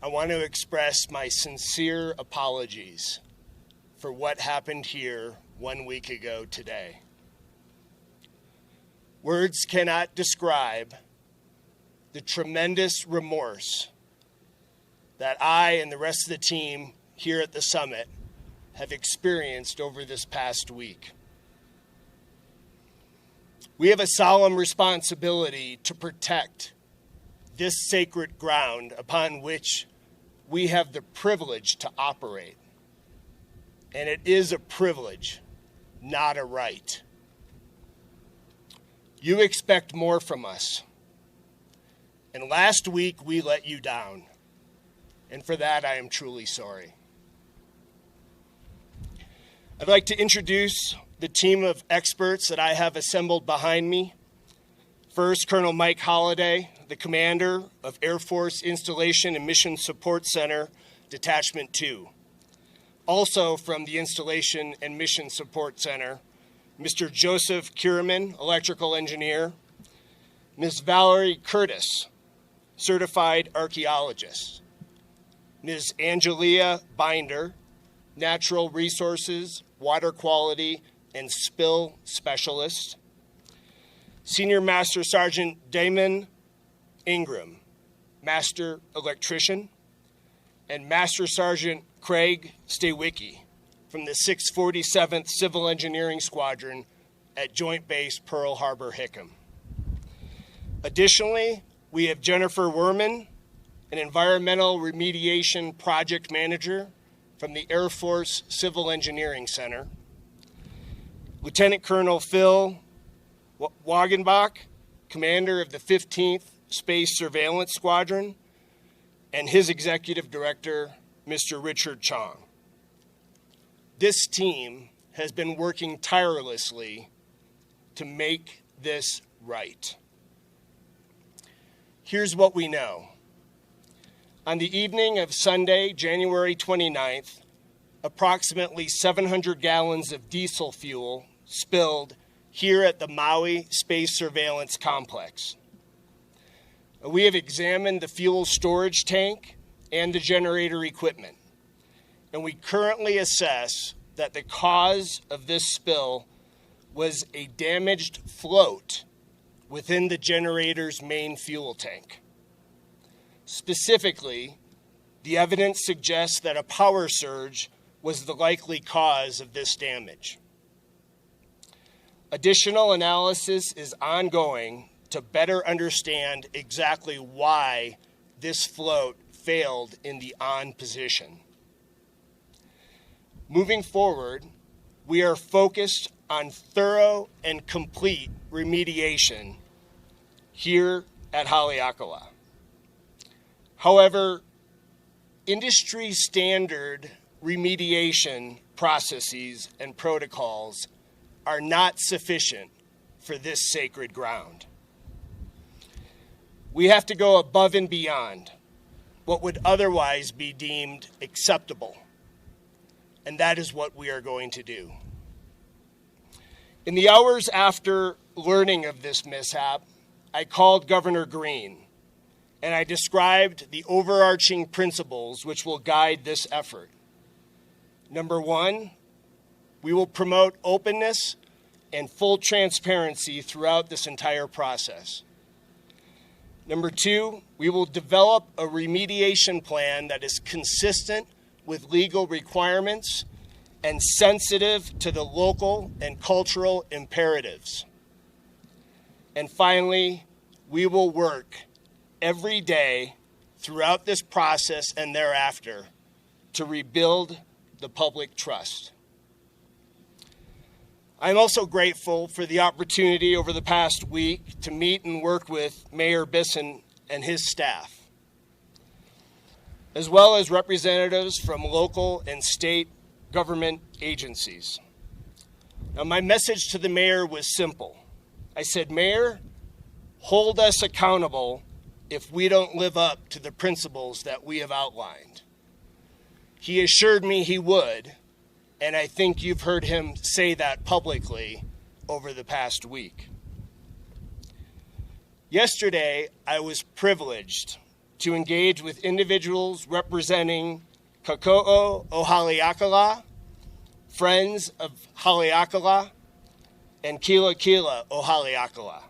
I want to express my sincere apologies for what happened here 1 week ago today. Words cannot describe the tremendous remorse that I and the rest of the team here at the summit have experienced over this past week. We have a solemn responsibility to protect this sacred ground upon which we have the privilege to operate. And it is a privilege, not a right. You expect more from us. And last week we let you down. And for that I am truly sorry. I'd like to introduce the team of experts that I have assembled behind me. First, Colonel Mike Holliday, the commander of Air Force Installation and Mission Support Center, Detachment 2. Also from the Installation and Mission Support Center, Mr. Joseph Kierman, electrical engineer, Ms. Valerie Curtis, certified archaeologist, Ms. Angelia Binder, natural resources, water quality, and spill specialist, Senior Master Sergeant Damon Ingram, Master Electrician, and Master Sergeant Craig Stawicki from the 647th Civil Engineering Squadron at Joint Base Pearl Harbor Hickam. Additionally, we have Jennifer Werman, an Environmental Remediation Project Manager from the Air Force Civil Engineering Center, Lieutenant Colonel Phil Wagenbach, commander of the 15th Space Surveillance Squadron, and his executive director, Mr. Richard Chong. This team has been working tirelessly to make this right. Here's what we know. On the evening of Sunday, January 29th, approximately 700 gallons of diesel fuel spilled here at the Maui Space Surveillance Complex. We have examined the fuel storage tank and the generator equipment, and we currently assess that the cause of this spill was a damaged float within the generator's main fuel tank. Specifically, the evidence suggests that a power surge was the likely cause of this damage. Additional analysis is ongoing to better understand exactly why this float failed in the on position. Moving forward, we are focused on thorough and complete remediation here at Haleakala. However, industry standard remediation processes and protocols are not sufficient for this sacred ground. We have to go above and beyond what would otherwise be deemed acceptable, and that is what we are going to do. In the hours after learning of this mishap, I called Governor Green, and I described the overarching principles which will guide this effort. Number one, we will promote openness and full transparency throughout this entire process. Number two, we will develop a remediation plan that is consistent with legal requirements and sensitive to the local and cultural imperatives. And finally, we will work every day throughout this process and thereafter to rebuild the public trust. I'm also grateful for the opportunity over the past week to meet and work with Mayor Bisson and his staff, as well as representatives from local and state government agencies. Now, my message to the mayor was simple. I said, Mayor, hold us accountable if we don't live up to the principles that we have outlined. He assured me he would, and I think you've heard him say that publicly over the past week. Yesterday, I was privileged to engage with individuals representing Kako'o o Haleakala, Friends of Haleakala, and Kila Kila o Haleakala.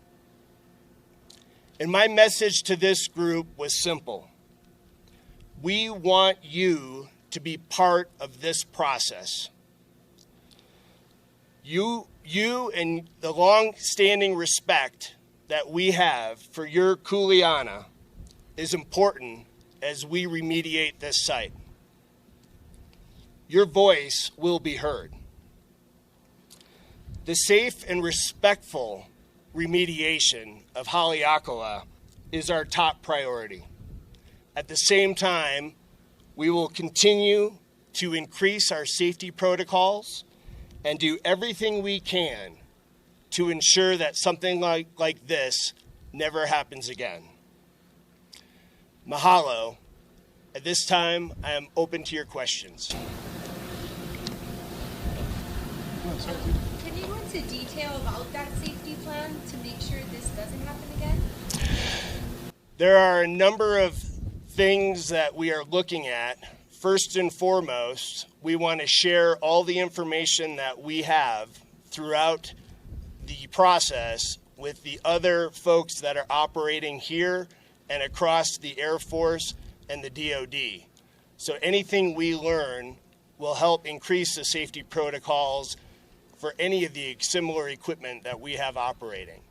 And my message to this group was simple. We want you to be part of this process. You and the long-standing respect that we have for your kuleana is important as we remediate this site. Your voice will be heard. The safe and respectful remediation of Haleakala is our top priority. At the same time, we will continue to increase our safety protocols and do everything we can to ensure that something like this never happens again. Mahalo. At this time, I am open to your questions. Can you go into detail about that safety plan to make sure this doesn't happen again? There are a number of things that we are looking at. First and foremost, we want to share all the information that we have throughout the process with the other folks that are operating here and across the Air Force and the DoD. So anything we learn will help increase the safety protocols for any of the similar equipment that we have operating.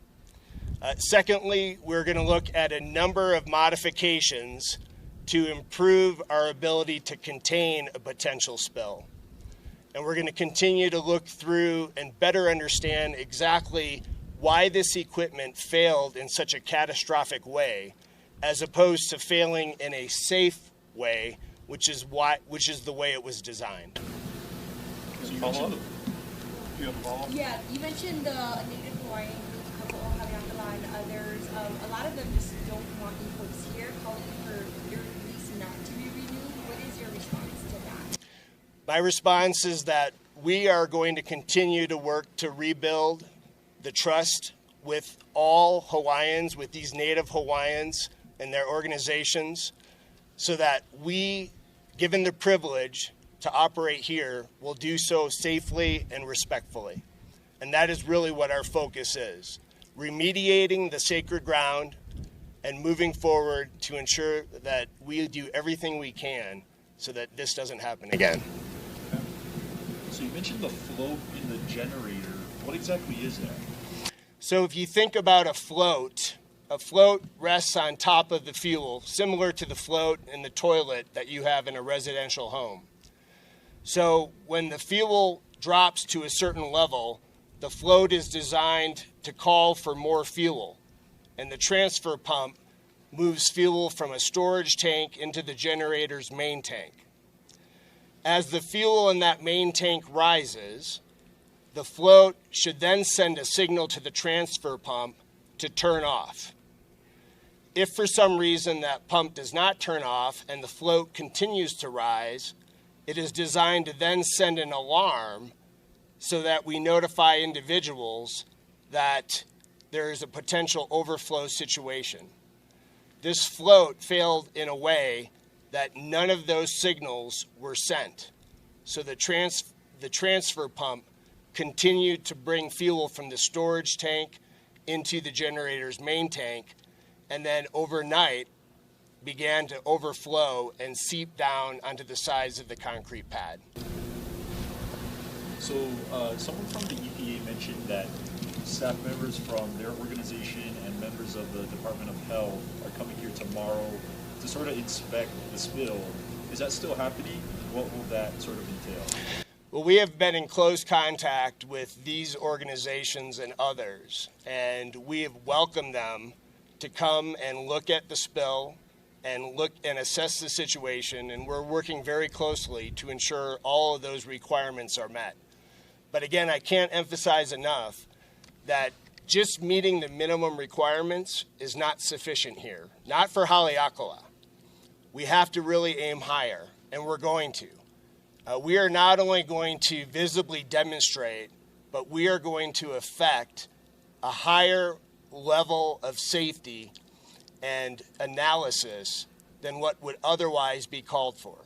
Secondly, we're going to look at a number of modifications to improve our ability to contain a potential spill. And we're going to continue to look through and better understand exactly why this equipment failed in such a catastrophic way, as opposed to failing in a safe way, which is the way it was designed. Yeah, you mentioned the Native Hawaiian group, Kako'o Haleakala, and others. A lot of them just don't want you folks here, calling for your lease not to be renewed. What is your response to that? My response is that we are going to continue to work to rebuild the trust with all Hawaiians, with these Native Hawaiians and their organizations, so that we, given the privilege to operate here, will do so safely and respectfully. And that is really what our focus is. Remediating the sacred ground and moving forward to ensure that we do everything we can so that this doesn't happen again. Okay. So you mentioned the float in the generator. What exactly is that? So if you think about a float rests on top of the fuel, similar to the float in the toilet that you have in a residential home. So when the fuel drops to a certain level, the float is designed to call for more fuel, and the transfer pump moves fuel from a storage tank into the generator's main tank. As the fuel in that main tank rises, the float should then send a signal to the transfer pump to turn off. If for some reason that pump does not turn off and the float continues to rise, it is designed to then send an alarm so that we notify individuals that there is a potential overflow situation. This float failed in a way that none of those signals were sent. So the transfer pump continued to bring fuel from the storage tank into the generator's main tank, and then overnight began to overflow and seep down onto the sides of the concrete pad. So someone from the EPA mentioned that staff members from their organization and members of the Department of Health are coming here tomorrow to sort of inspect the spill. Is that still happening? What will that sort of entail? Well, we have been in close contact with these organizations and others, and we have welcomed them to come and look at the spill and look and assess the situation, and we're working very closely to ensure all of those requirements are met. But again, I can't emphasize enough that just meeting the minimum requirements is not sufficient here, not for Haleakala. We have to really aim higher, and we're going to. We are not only going to visibly demonstrate, but we are going to affect a higher level of safety and analysis than what would otherwise be called for.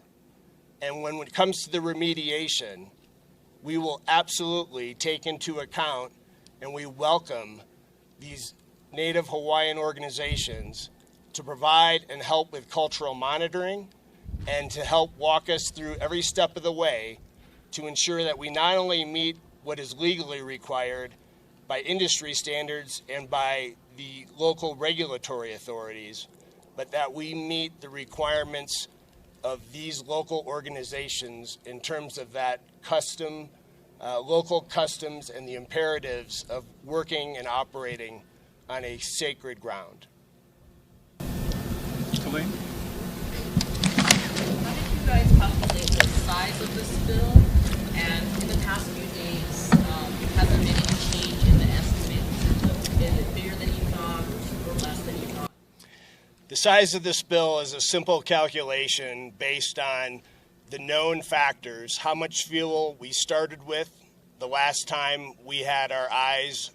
And when it comes to the remediation, we will absolutely take into account and we welcome these Native Hawaiian organizations to provide and help with cultural monitoring and to help walk us through every step of the way to ensure that we not only meet what is legally required by industry standards and by the local regulatory authorities, but that we meet the requirements of these local organizations in terms of that local customs and the imperatives of working and operating on a sacred ground. Colleen? How did you guys calculate the size of the spill? And in the past few days, has there been any change in the estimate? Is it bigger than you thought or less than you thought? The size of the spill is a simple calculation based on the known factors, how much fuel we started with the last time we had our eyes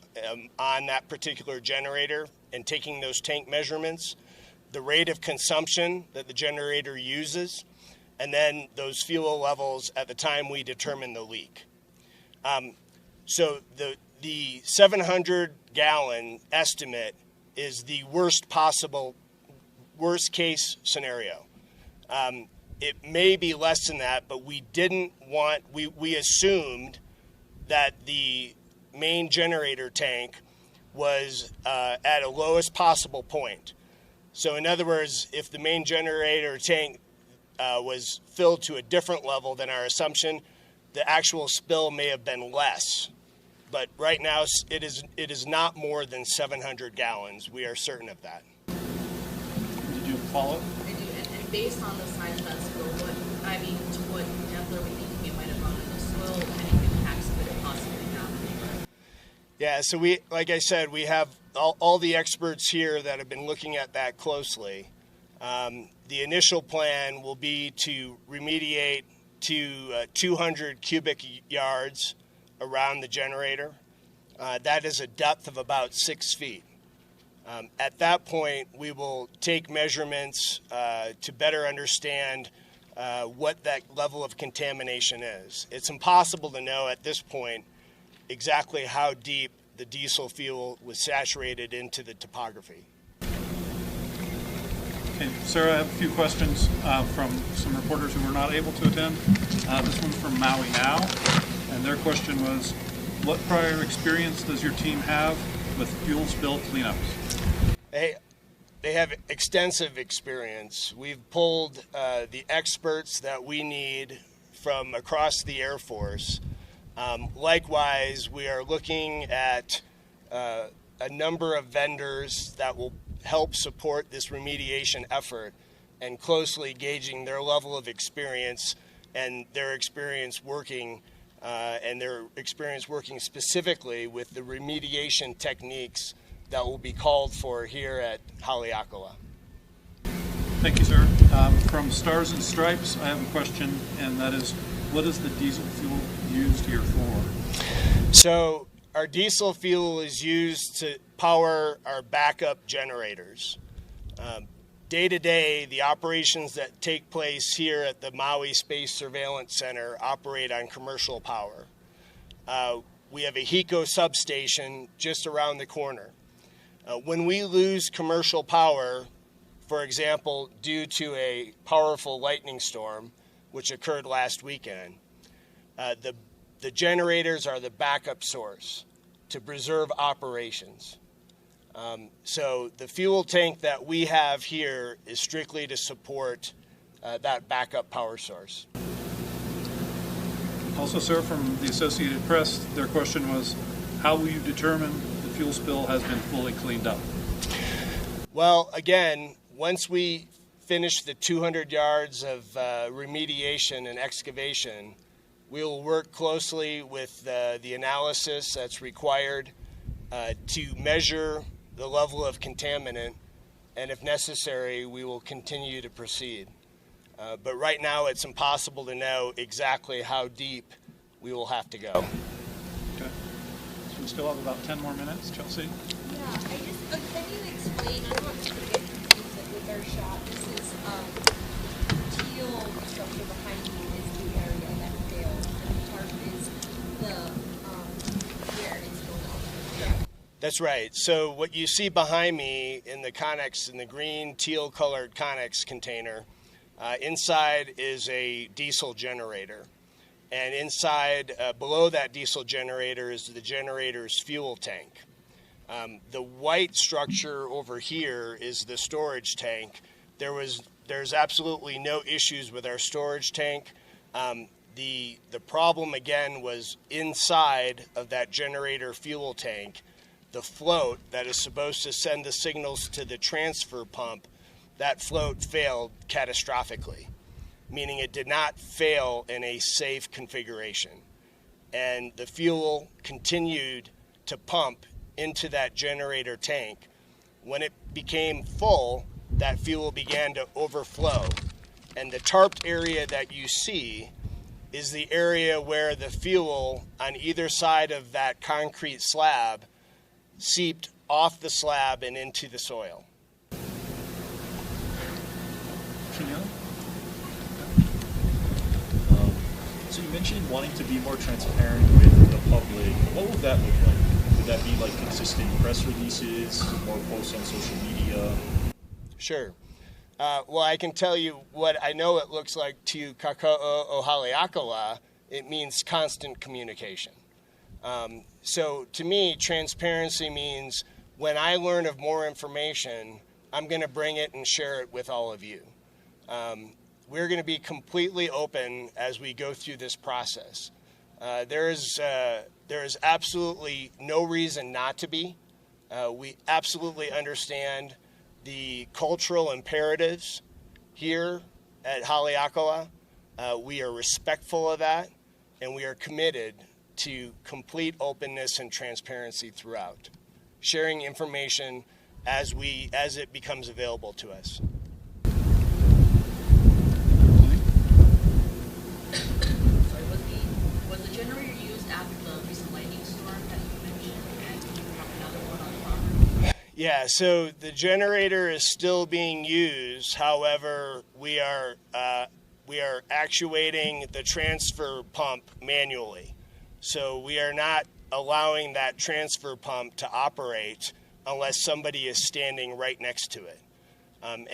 on that particular generator and taking those tank measurements, the rate of consumption that the generator uses, and then those fuel levels at the time we determine the leak. So the 700-gallon estimate is the worst case scenario. It may be less than that, but we assumed that the main generator tank was at a lowest possible point. So in other words, if the main generator tank was filled to a different level than our assumption, the actual spill may have been less. But right now it is not more than 700 gallons. We are certain of that. Did you follow? I do, and based on the size of that spill, to what depth are we thinking it might have gone in the soil? What kind of impacts could it possibly have? Yeah, so like I said, we have all the experts here that have been looking at that closely. The initial plan will be to remediate to 200 cubic yards around the generator. That is a depth of about 6 feet. At that point, we will take measurements to better understand what that level of contamination is. It's impossible to know at this point exactly how deep the diesel fuel was saturated into the topography. Okay, Sarah, I have a few questions from some reporters who were not able to attend. This one's from Maui Now, and their question was, what prior experience does your team have with fuel spill cleanups? They have extensive experience. We've pulled the experts that we need from across the Air Force. Likewise, we are looking at a number of vendors that will help support this remediation effort and closely gauging their level of experience and their experience working specifically with the remediation techniques that will be called for here at Haleakala. Thank you, sir. From Stars and Stripes, I have a question, and that is, what is the diesel fuel used here for? So our diesel fuel is used to power our backup generators. Day to day, the operations that take place here at the Maui Space Surveillance Center operate on commercial power. We have a HECO substation just around the corner. When we lose commercial power, for example, due to a powerful lightning storm, which occurred last weekend, the generators are the backup source to preserve operations. So the fuel tank that we have here is strictly to support that backup power source. Also, sir, from the Associated Press, their question was, how will you determine the fuel spill has been fully cleaned up? Well, again, once we finish the 200 yards of remediation and excavation, we will work closely with the analysis that's required to measure the level of contaminant, and if necessary, we will continue to proceed. But right now, it's impossible to know exactly how deep we will have to go. Okay. So we still have about 10 more minutes, Chelsea. Yeah, can you explain, I don't want to get confused with better shot. This is teal structure behind me is the area that failed, and the tarp is the where it's going on. That's right. So what you see behind me in the Connex, in the green teal colored Connex container, inside is a diesel generator. And inside, below that diesel generator is the generator's fuel tank. The white structure over here is the storage tank. There's absolutely no issues with our storage tank. The problem again was inside of that generator fuel tank. The float that is supposed to send the signals to the transfer pump, that float failed catastrophically, meaning it did not fail in a safe configuration. And the fuel continued to pump into that generator tank. When it became full, that fuel began to overflow. And the tarped area that you see is the area where the fuel on either side of that concrete slab seeped off the slab and into the soil. So you mentioned wanting to be more transparent with the public. What would that look like? Would that be like consistent press releases, more posts on social media? Sure. Well, I can tell you what I know it looks like to Kaka'o o Haleakala. It means constant communication. So to me, transparency means when I learn of more information, I'm going to bring it and share it with all of you. We're going to be completely open as we go through this process. There is absolutely no reason not to be. We absolutely understand the cultural imperatives here at Haleakala. We are respectful of that, and we are committed to complete openness and transparency throughout, sharing information as it becomes available to us. Sorry, was the generator used after the recent lightning storm that you mentioned, and you have another one on property? Yeah, so the generator is still being used. However, we are actuating the transfer pump manually. So we are not allowing that transfer pump to operate unless somebody is standing right next to it. And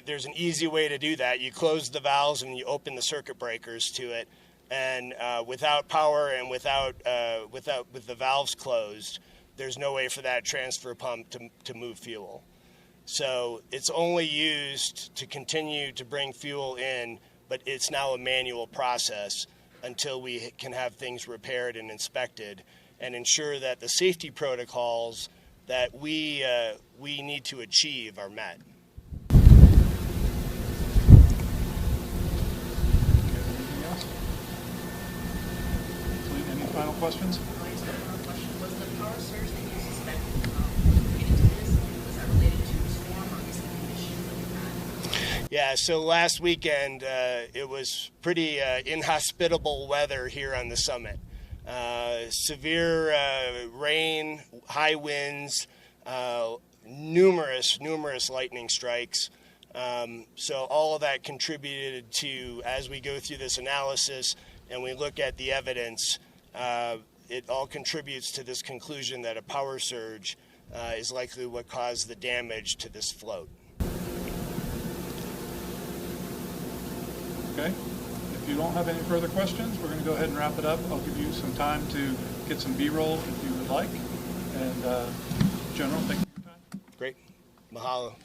there's an easy way to do that. You close the valves and you open the circuit breakers to it. And without power and with the valves closed, there's no way for that transfer pump to move fuel. So it's only used to continue to bring fuel in, but it's now a manual process until we can have things repaired and inspected and ensure that the safety protocols that we need to achieve are met. Any final questions? Was the power surge that you suspect related to this, was that related to the storm or recent conditions that we've had? Yeah, so last weekend it was pretty inhospitable weather here on the summit. Severe rain, high winds, numerous lightning strikes. So all of that contributed to, as we go through this analysis and we look at the evidence, it all contributes to this conclusion that a power surge is likely what caused the damage to this float. Okay. If you don't have any further questions, we're going to go ahead and wrap it up. I'll give you some time to get some B-roll if you would like. And General, thank you for your time. Great. Mahalo.